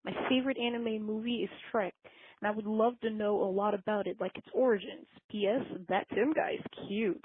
My favorite anime movie is Shrek, and I would love to know a lot about it, like its origins. P.S. That Tim guy's cute.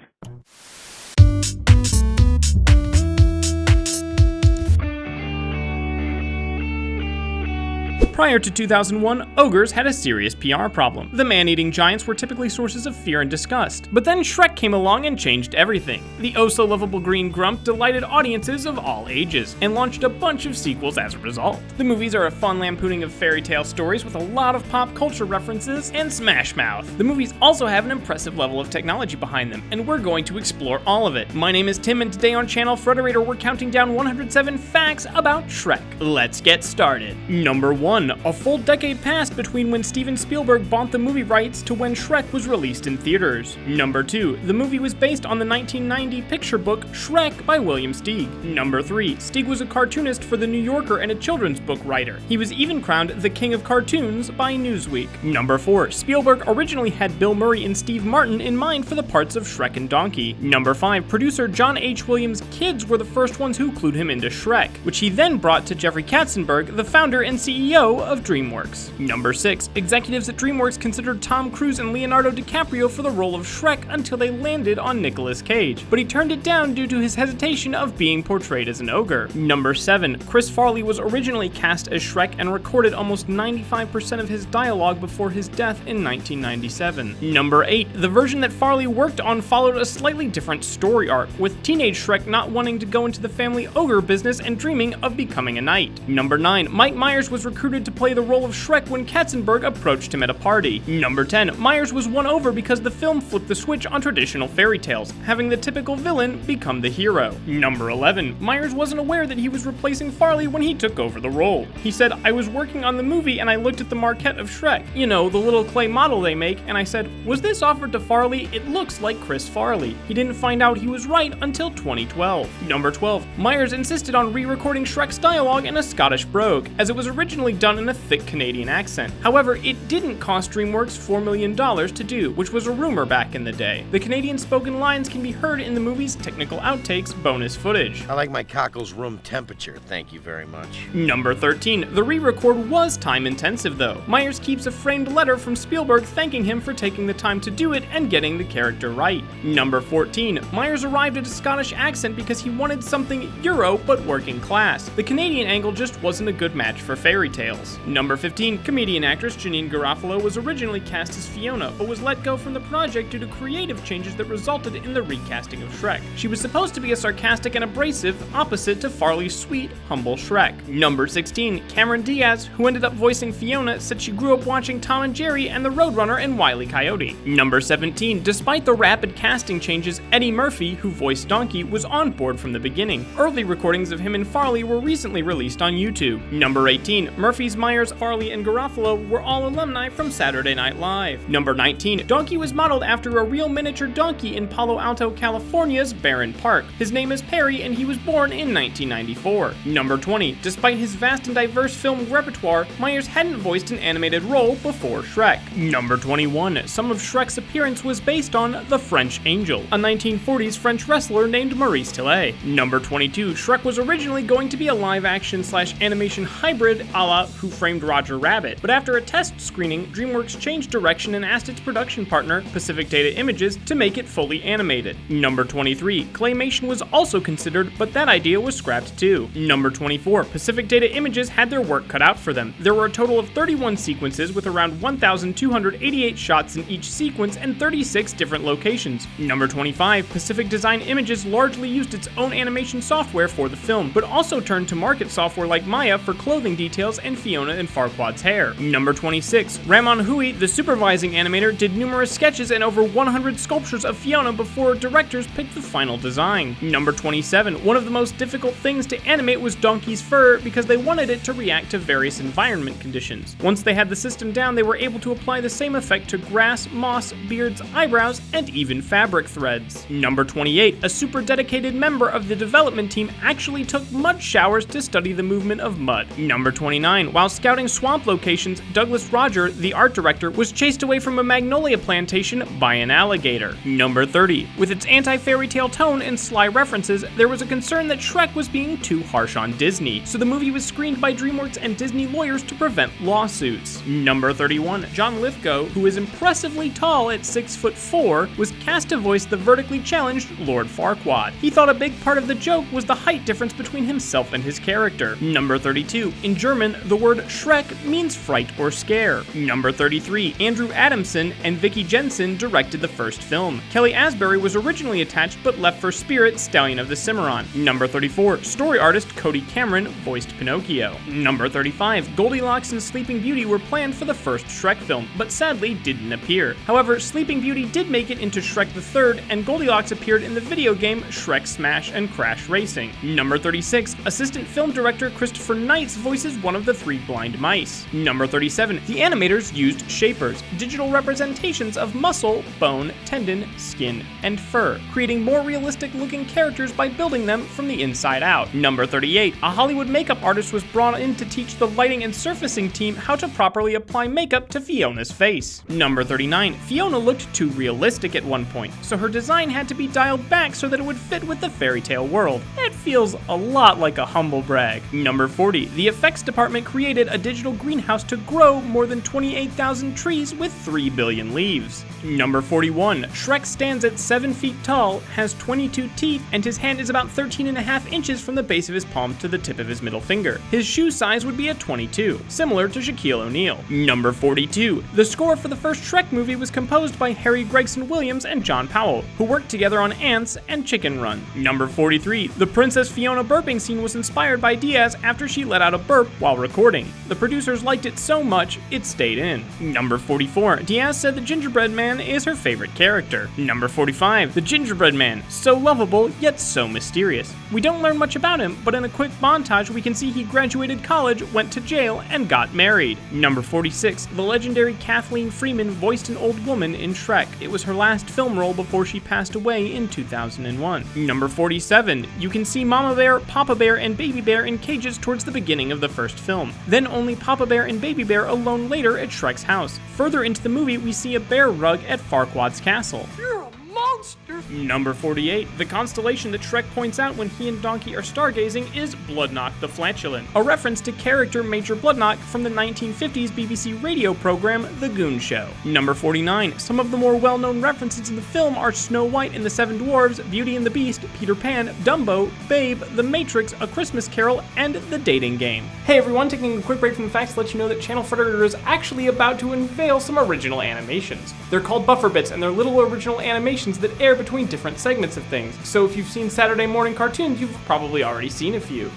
Prior to 2001, ogres had a serious PR problem. The man-eating giants were typically sources of fear and disgust. But then Shrek came along and changed everything. The oh-so-lovable green grump delighted audiences of all ages, and launched a bunch of sequels as a result. The movies are a fun lampooning of fairy tale stories with a lot of pop culture references and Smash Mouth. The movies also have an impressive level of technology behind them, and we're going to explore all of it. My name is Tim, and today on channel Frederator, we're counting down 107 facts about Shrek. Let's get started. Number 1. A full decade passed between when Steven Spielberg bought the movie rights to when Shrek was released in theaters. Number 2. The movie was based on the 1990 picture book Shrek by William Steig. Number 3. Steig was a cartoonist for The New Yorker and a children's book writer. He was even crowned the King of Cartoons by Newsweek. Number 4. Spielberg originally had Bill Murray and Steve Martin in mind for the parts of Shrek and Donkey. Number 5. Producer John H. Williams' kids were the first ones who clued him into Shrek, which he then brought to Jeffrey Katzenberg, the founder and CEO of Dreamworks. Number 6. Executives at Dreamworks considered Tom Cruise and Leonardo DiCaprio for the role of Shrek until they landed on Nicolas Cage, but he turned it down due to his hesitation of being portrayed as an ogre. Number 7. Chris Farley was originally cast as Shrek and recorded almost 95% of his dialogue before his death in 1997. Number 8. The version that Farley worked on followed a slightly different story arc, with teenage Shrek not wanting to go into the family ogre business and dreaming of becoming a knight. Number 9. Mike Myers was recruited to play the role of Shrek when Katzenberg approached him at a party. Number 10. Myers was won over because the film flipped the switch on traditional fairy tales, having the typical villain become the hero. Number 11. Myers wasn't aware that he was replacing Farley when he took over the role. He said, "I was working on the movie and I looked at the maquette of Shrek, you know, the little clay model they make, and I said, was this offered to Farley? It looks like Chris Farley." He didn't find out he was right until 2012. Number 12. Myers insisted on re-recording Shrek's dialogue in a Scottish brogue, as it was originally done in a thick Canadian accent. However, it didn't cost DreamWorks $4 million to do, which was a rumor back in the day. The Canadian spoken lines can be heard in the movie's technical outtakes bonus footage. I like my cockles room temperature, thank you very much. Number 13. The re-record was time intensive though. Myers keeps a framed letter from Spielberg thanking him for taking the time to do it and getting the character right. Number 14. Myers arrived at a Scottish accent because he wanted something Euro but working class. The Canadian angle just wasn't a good match for fairy tales. Number 15. Comedian actress Janeane Garofalo was originally cast as Fiona, but was let go from the project due to creative changes that resulted in the recasting of Shrek. She was supposed to be a sarcastic and abrasive opposite to Farley's sweet, humble Shrek. Number 16. Cameron Diaz, who ended up voicing Fiona, said she grew up watching Tom and Jerry and the Roadrunner and Wile E. Coyote. Number 17. Despite the rapid casting changes, Eddie Murphy, who voiced Donkey, was on board from the beginning. Early recordings of him and Farley were recently released on YouTube. Number 18. Murphy's, Myers, Farley, and Garofalo were all alumni from Saturday Night Live. Number 19. Donkey was modeled after a real miniature donkey in Palo Alto, California's Barron Park. His name is Perry and he was born in 1994. Number 20. Despite his vast and diverse film repertoire, Myers hadn't voiced an animated role before Shrek. Number 21. Some of Shrek's appearance was based on the French Angel, a 1940s French wrestler named Maurice Tillet. Number 22. Shrek was originally going to be a live-action/animation hybrid a la Who Framed Roger Rabbit, but after a test screening, DreamWorks changed direction and asked its production partner, Pacific Data Images, to make it fully animated. Number 23. Claymation was also considered, but that idea was scrapped too. Number 24. Pacific Data Images had their work cut out for them. There were a total of 31 sequences with around 1,288 shots in each sequence and 36 different locations. Number 25. Pacific Design Images largely used its own animation software for the film, but also turned to market software like Maya for clothing details and Fiona and Farquaad's hair. Number 26. Ramon Hui, the supervising animator, did numerous sketches and over 100 sculptures of Fiona before directors picked the final design. Number 27. One of the most difficult things to animate was Donkey's fur because they wanted it to react to various environment conditions. Once they had the system down, they were able to apply the same effect to grass, moss, beards, eyebrows, and even fabric threads. Number 28. A super dedicated member of the development team actually took mud showers to study the movement of mud. Number 29. while scouting swamp locations, Douglas Roger, the art director, was chased away from a magnolia plantation by an alligator. Number 30. With its anti-fairy tale tone and sly references, there was a concern that Shrek was being too harsh on Disney, so the movie was screened by Dreamworks and Disney lawyers to prevent lawsuits. Number 31. John Lithgow, who is impressively tall at 6'4", was cast to voice the vertically challenged Lord Farquaad. He thought a big part of the joke was the height difference between himself and his character. Number 32. In German, the word Shrek means fright or scare. Number 33. Andrew Adamson and Vicky Jensen directed the first film. Kelly Asbury was originally attached but left for Spirit, Stallion of the Cimarron. Number 34. Story artist Cody Cameron voiced Pinocchio. Number 35. Goldilocks and Sleeping Beauty were planned for the first Shrek film, but sadly didn't appear. However, Sleeping Beauty did make it into Shrek the Third, and Goldilocks appeared in the video game Shrek Smash and Crash Racing. Number 36. Assistant film director Christopher Knights voices one of the three blind mice. Number 37. The animators used shapers, digital representations of muscle, bone, tendon, skin, and fur, creating more realistic looking characters by building them from the inside out. Number 38. A Hollywood makeup artist was brought in to teach the lighting and surfacing team how to properly apply makeup to Fiona's face. Number 39. Fiona looked too realistic at one point, so her design had to be dialed back so that it would fit with the fairy tale world. It feels a lot like a humble brag. Number 40. The effects department created a digital greenhouse to grow more than 28,000 trees with 3 billion leaves. Number 41. Shrek stands at 7 feet tall, has 22 teeth, and his hand is about 13.5 inches from the base of his palm to the tip of his middle finger. His shoe size would be a 22, similar to Shaquille O'Neal. Number 42. The score for the first Shrek movie was composed by Harry Gregson Williams and John Powell, who worked together on Ants and Chicken Run. Number 43. The Princess Fiona burping scene was inspired by Diaz after she let out a burp while recording. The producers liked it so much, it stayed in. Number 44. Diaz said the Gingerbread Man is her favorite character. Number 45. The Gingerbread Man, so lovable yet so mysterious. We don't learn much about him, but in a quick montage we can see he graduated college, went to jail, and got married. Number 46. The legendary Kathleen Freeman voiced an old woman in Shrek. It was her last film role before she passed away in 2001. Number 47. You can see Mama Bear, Papa Bear, and Baby Bear in cages towards the beginning of the first film. Then only Papa Bear and Baby Bear alone later at Shrek's house. Further into the movie, we see a bear rug at Farquaad's castle. You're a monster! Number 48. The constellation that Shrek points out when he and Donkey are stargazing is Bloodknock the Flatulent, a reference to character Major Bloodknock from the 1950s BBC radio program The Goon Show. Number 49. Some of the more well-known references in the film are Snow White and the Seven Dwarfs, Beauty and the Beast, Peter Pan, Dumbo, Babe, The Matrix, A Christmas Carol, and The Dating Game. Hey everyone, taking a quick break from the facts to let you know that Channel Frederator is actually about to unveil some original animations. They're called buffer bits, and they're little original animations that air between different segments of things. So if you've seen Saturday morning cartoons, you've probably already seen a few.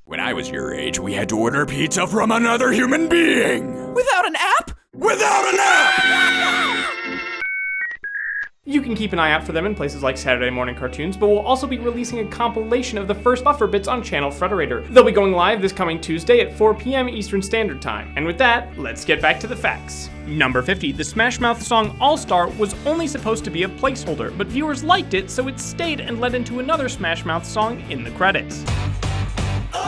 When I was your age, we had to order pizza from another human being! Without an app? Without an app! You can keep an eye out for them in places like Saturday morning cartoons, but we'll also be releasing a compilation of the first buffer bits on Channel Frederator. They'll be going live this coming Tuesday at 4 p.m. Eastern Standard Time. And with that, let's get back to the facts. Number 50. The Smash Mouth song All-Star was only supposed to be a placeholder, but viewers liked it, so it stayed and led into another Smash Mouth song in the credits.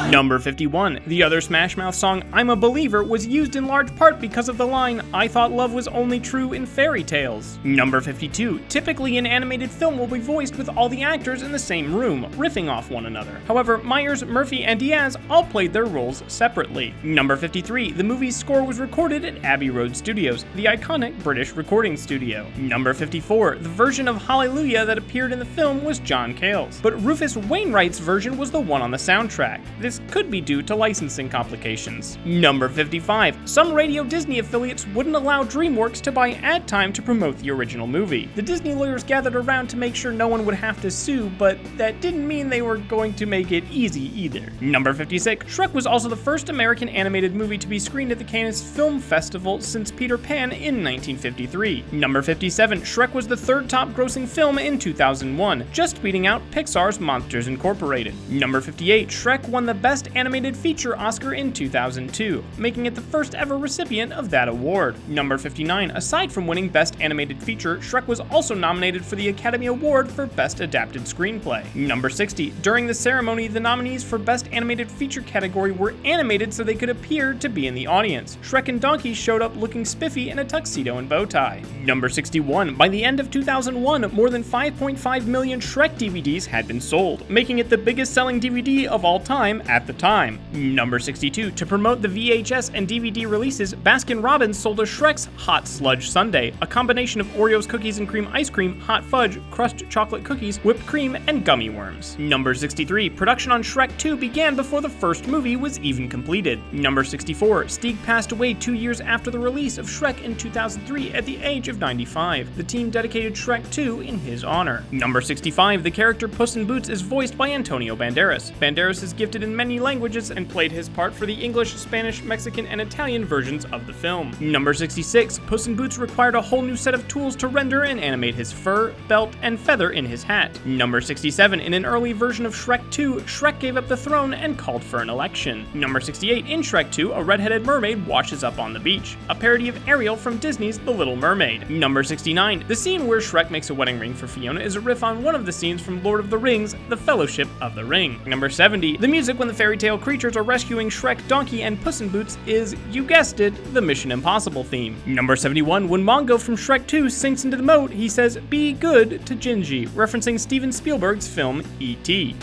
Number 51. The other Smash Mouth song, I'm a Believer, was used in large part because of the line, I thought love was only true in fairy tales. Number 52. Typically an animated film will be voiced with all the actors in the same room, riffing off one another. However, Myers, Murphy, and Diaz all played their roles separately. Number 53. The movie's score was recorded at Abbey Road Studios, the iconic British recording studio. Number 54. The version of Hallelujah that appeared in the film was John Cale's, but Rufus Wainwright's version was the one on the soundtrack. This could be due to licensing complications. Number 55. Some Radio Disney affiliates wouldn't allow Dreamworks to buy ad time to promote the original movie. The Disney lawyers gathered around to make sure no one would have to sue, but that didn't mean they were going to make it easy either. Number 56. Shrek was also the first American animated movie to be screened at the Cannes Film Festival since Peter Pan in 1953. Number 57. Shrek was the third top grossing film in 2001, just beating out Pixar's Monsters Incorporated. Number 58. Shrek won the Best Animated Feature Oscar in 2002, making it the first ever recipient of that award. Number 59, aside from winning Best Animated Feature, Shrek was also nominated for the Academy Award for Best Adapted Screenplay. Number 60, during the ceremony, the nominees for Best Animated Feature category were animated so they could appear to be in the audience. Shrek and Donkey showed up looking spiffy in a tuxedo and bow tie. Number 61, by the end of 2001, more than 5.5 million Shrek DVDs had been sold, making it the biggest selling DVD of all time at the time. Number 62, to promote the VHS and DVD releases, Baskin-Robbins sold a Shrek's Hot Sludge Sundae, a combination of Oreos cookies and cream ice cream, hot fudge, crushed chocolate cookies, whipped cream, and gummy worms. Number 63, production on Shrek 2 began before the first movie was even completed. Number 64, Stieg passed away 2 years after the release of Shrek in 2003 at the age of 95. The team dedicated Shrek 2 in his honor. Number 65, the character Puss in Boots is voiced by Antonio Banderas. Banderas is gifted in many languages and played his part for the English, Spanish, Mexican, and Italian versions of the film. Number 66, Puss in Boots required a whole new set of tools to render and animate his fur, belt, and feather in his hat. Number 67, in an early version of Shrek 2, Shrek gave up the throne and called for an election. Number 68, in Shrek 2, a redheaded mermaid washes up on the beach, a parody of Ariel from Disney's The Little Mermaid. Number 69, the scene where Shrek makes a wedding ring for Fiona is a riff on one of the scenes from Lord of the Rings, The Fellowship of the Ring. Number 70, the music when the fairy tale creatures are rescuing Shrek, Donkey, and Puss in Boots is, you guessed it, the Mission Impossible theme. Number 71, when Mongo from Shrek 2 sinks into the moat, he says, "Be good" to Gingy, referencing Steven Spielberg's film E.T.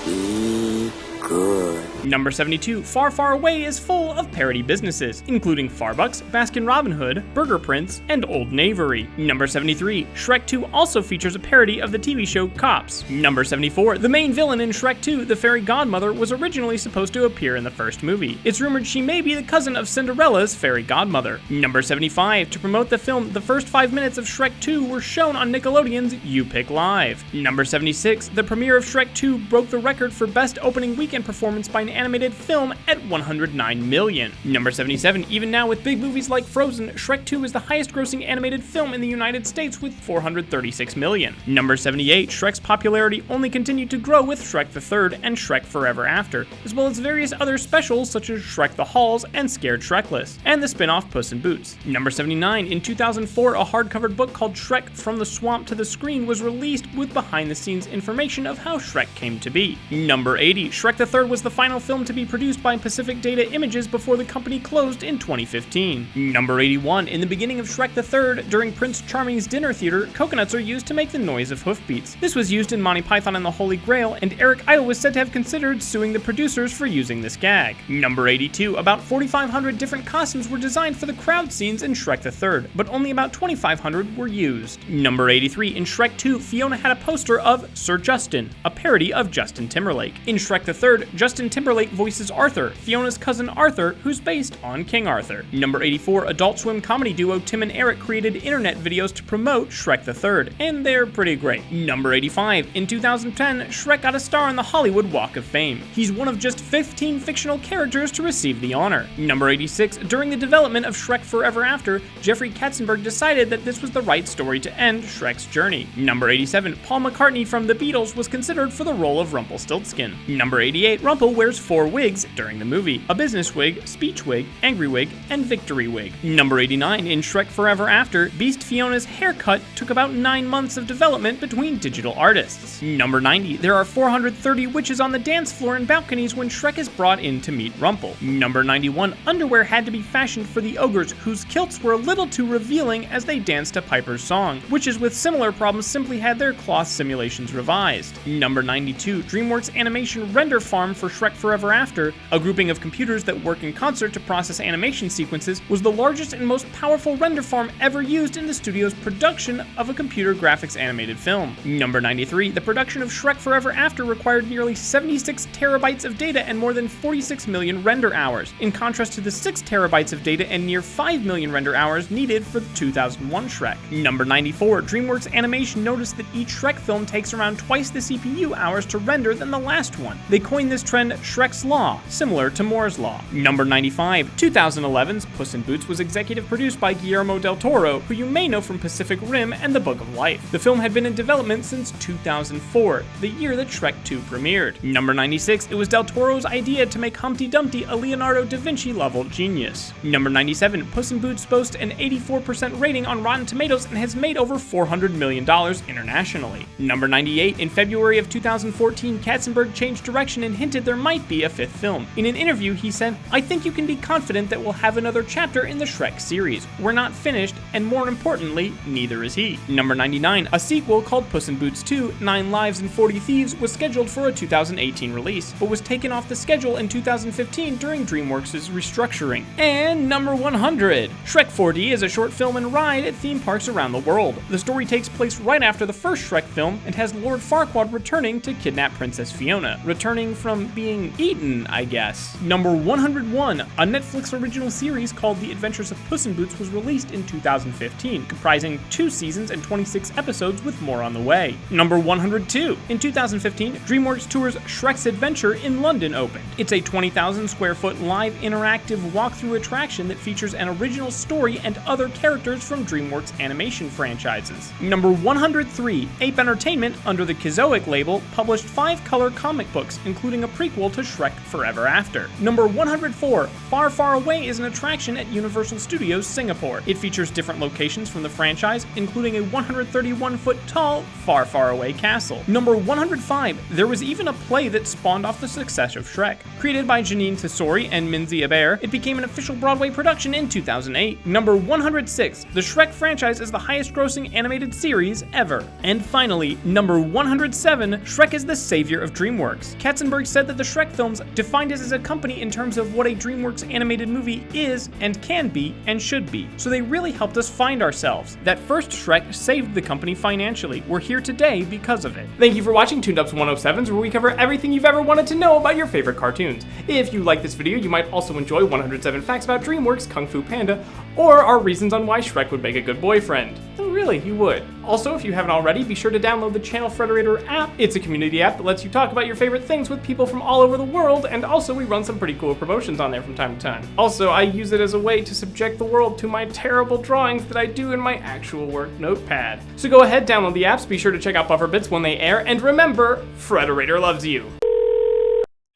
Good. Number 72, Far Far Away is full of parody businesses, including Farbucks, Baskin Robin Hood, Burger Prince, and Old Navy. Number 73, Shrek 2 also features a parody of the TV show Cops. Number 74, the main villain in Shrek 2, the fairy godmother, was originally supposed to appear in the first movie. It's rumored she may be the cousin of Cinderella's fairy godmother. Number 75, to promote the film, the first 5 minutes of Shrek 2 were shown on Nickelodeon's You Pick Live. Number 76, the premiere of Shrek 2 broke the record for best opening weekend performance by an animated film at 109 million. Number 77, even now with big movies like Frozen, Shrek 2 is the highest grossing animated film in the United States with 436 million. Number 78, Shrek's popularity only continued to grow with Shrek the Third and Shrek Forever After, as well as various other specials such as Shrek the Halls and Scared Shrekless, and the spin-off Puss in Boots. Number 79, in 2004, a hardcover book called Shrek From the Swamp to the Screen was released with behind-the-scenes information of how Shrek came to be. Number 80, Shrek the Third was the final film to be produced by Pacific Data Images before the company closed in 2015. Number 81, in the beginning of Shrek the Third, during Prince Charming's dinner theater, coconuts are used to make the noise of hoofbeats. This was used in Monty Python and the Holy Grail, and Eric Idle was said to have considered suing the producers for using this gag. Number 82, about 4,500 different costumes were designed for the crowd scenes in Shrek the Third, but only about 2,500 were used. Number 83, in Shrek 2, Fiona had a poster of Sir Justin, a parody of Justin Timberlake. In Shrek the Third, Justin Timberlake voices Arthur, Fiona's cousin Arthur, who's based on King Arthur. Number 84, Adult Swim comedy duo Tim and Eric created internet videos to promote Shrek the Third, and they're pretty great. Number 85, in 2010, Shrek got a star on the Hollywood Walk of Fame. He's one of just 15 fictional characters to receive the honor. Number 86, during the development of Shrek Forever After, Jeffrey Katzenberg decided that this was the right story to end Shrek's journey. Number 87, Paul McCartney from The Beatles was considered for the role of Rumpelstiltskin. Number 88, Rumpel wears 4 wigs during the movie: a business wig, speech wig, angry wig, and victory wig. Number 89, in Shrek Forever After, Beast Fiona's haircut took about 9 months of development between digital artists. Number 90, there are 430 witches on the dance floor and balconies when Shrek is brought in to meet Rumpel. Number 91, underwear had to be fashioned for the ogres whose kilts were a little too revealing as they danced to Piper's song. Witches with similar problems simply had their cloth simulations revised. Number 92, DreamWorks Animation Render Farm for Shrek Forever After, a grouping of computers that work in concert to process animation sequences, was the largest and most powerful render farm ever used in the studio's production of a computer graphics animated film. Number 93, the production of Shrek Forever After required nearly 76 terabytes of data and more than 46 million render hours, in contrast to the 6 terabytes of data and near 5 million render hours needed for the 2001 Shrek. Number 94, DreamWorks Animation noticed that each Shrek film takes around twice the CPU hours to render than the last one. They coined coined this trend Shrek's Law, similar to Moore's Law. Number 95, 2011's Puss in Boots was executive produced by Guillermo del Toro, who you may know from Pacific Rim and The Book of Life. The film had been in development since 2004, the year that Shrek 2 premiered. Number 96, it was del Toro's idea to make Humpty Dumpty a Leonardo da Vinci level genius. Number 97, Puss in Boots boasts an 84% rating on Rotten Tomatoes and has made over $400 million internationally. Number 98, in February of 2014, Katzenberg changed direction and hinted there might be a fifth film. In an interview, he said, "I think you can be confident that we'll have another chapter in the Shrek series. We're not finished, and more importantly, neither is he." Number 99, a sequel called Puss in Boots 2, 9 Lives and 40 Thieves was scheduled for a 2018 release, but was taken off the schedule in 2015 during Dreamworks' restructuring. And number 100, Shrek 4D is a short film and ride at theme parks around the world. The story takes place right after the first Shrek film and has Lord Farquaad returning to kidnap Princess Fiona. Returning from being eaten, I guess. Number 101, a Netflix original series called The Adventures of Puss in Boots was released in 2015, comprising 2 seasons and 26 episodes with more on the way. Number 102, in 2015, Dreamworks Tour's Shrek's Adventure in London opened. It's a 20,000 square foot live interactive walkthrough attraction that features an original story and other characters from Dreamworks animation franchises. Number 103, Ape Entertainment, under the Kizoic label, published 5 color comic books, including a prequel to Shrek Forever After. Number 104, Far Far Away is an attraction at Universal Studios Singapore. It features different locations from the franchise, including a 131-foot tall Far Far Away castle. Number 105, there was even a play that spawned off the success of Shrek. Created by Janeane Tesori and Minzy Aber, it became an official Broadway production in 2008. Number 106, the Shrek franchise is the highest-grossing animated series ever. And finally, number 107, Shrek is the savior of Dreamworks. Katzenberg said that the Shrek films defined us as a company in terms of what a Dreamworks animated movie is and can be and should be. So they really helped us find ourselves. That first Shrek saved the company financially. We're here today because of it. Thank you for watching Tuned Up's 107s, where we cover everything you've ever wanted to know about your favorite cartoons. If you like this video, you might also enjoy 107 Facts About Dreamworks, Kung Fu Panda, or our reasons on why Shrek would make a good boyfriend. Really, he would. Also, if you haven't already, be sure to download the Channel Frederator app. It's a community app that lets you talk about your favorite things with people from all over the world, and also we run some pretty cool promotions on there from time to time. Also, I use it as a way to subject the world to my terrible drawings that I do in my actual work notepad. So go ahead, download the apps, be sure to check out Buffer Bits when they air, and remember, Frederator loves you.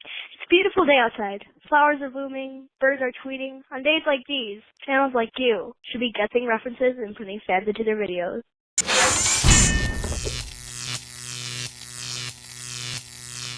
It's a beautiful day outside. Flowers are blooming, birds are tweeting. On days like these, channels like you should be getting references and putting fans into their videos.